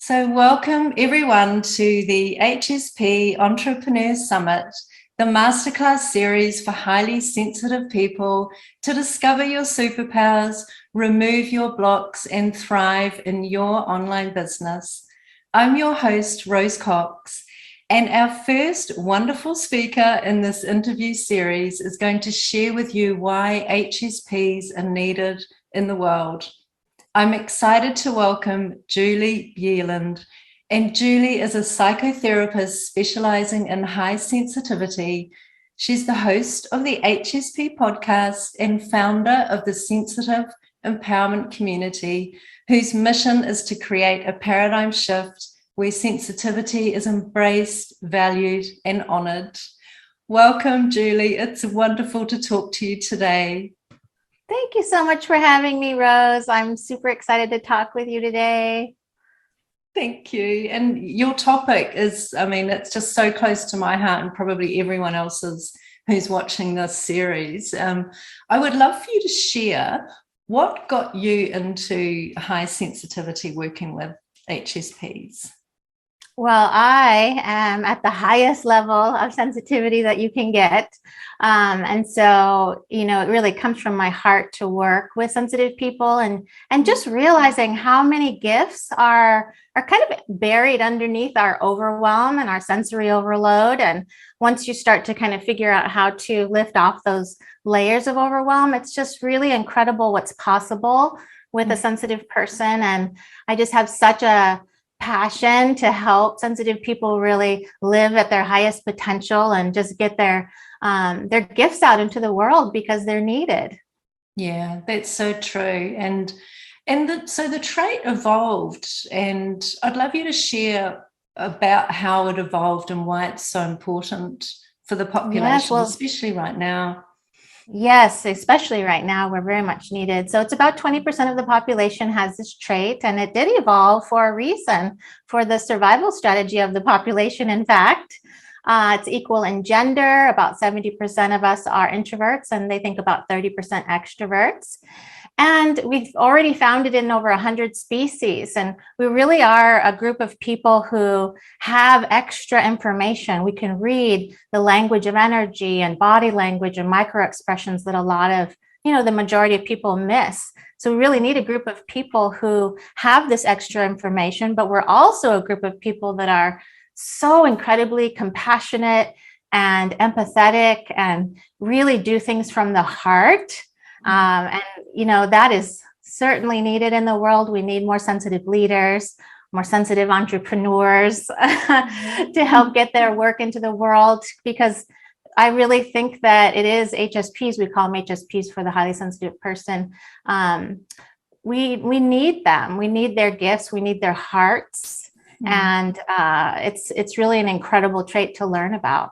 So welcome everyone to the HSP Entrepreneur Summit, the masterclass series for highly sensitive people to discover your superpowers, remove your blocks, and thrive in your online business. I'm your host, Rose Cox, and our first wonderful speaker in this interview series is going to share with you why HSPs are needed in the world. I'm excited to welcome Julie Bjelland, and Julie is a psychotherapist specializing in high sensitivity. She's the host of the HSP Podcast and founder of the Sensitive Empowerment Community, whose mission is to create a paradigm shift where sensitivity is embraced, valued, and honored. Welcome, Julie. It's wonderful to talk to you today. Thank you so much for having me, Rose. I'm super excited to talk with you today. Thank you. And your topic is, it's just so close to my heart and probably everyone else's who's watching this series. I would love for you to share what got you into high sensitivity working with HSPs. Well, I am at the highest level of sensitivity that you can get. And so, it really comes from my heart to work with sensitive people and just realizing how many gifts are kind of buried underneath our overwhelm and our sensory overload. And once you start to kind of figure out how to lift off those layers of overwhelm, it's just really incredible what's possible with a sensitive person. And I just have such a passion to help sensitive people really live at their highest potential and just get their gifts out into the world because they're needed. Yeah, that's so true. So the trait evolved, and I'd love you to share about how it evolved and why it's so important for the population, especially right now. Yes, especially right now, we're very much needed. So it's about 20% of the population has this trait, and it did evolve for a reason, for the survival strategy of the population. In fact, it's equal in gender. About 70% of us are introverts, and they think about 30% extroverts. And we've already found it in over 100 species. And we really are a group of people who have extra information. We can read the language of energy and body language and micro expressions that a lot of, the majority of people miss. So we really need a group of people who have this extra information, but we're also a group of people that are so incredibly compassionate and empathetic and really do things from the heart. That is certainly needed in the world. We need more sensitive leaders, more sensitive entrepreneurs to help get their work into the world, because I really think that it is HSPs, we call them HSPs for the highly sensitive person. We need them. We need their gifts. We need their hearts. And it's really an incredible trait to learn about.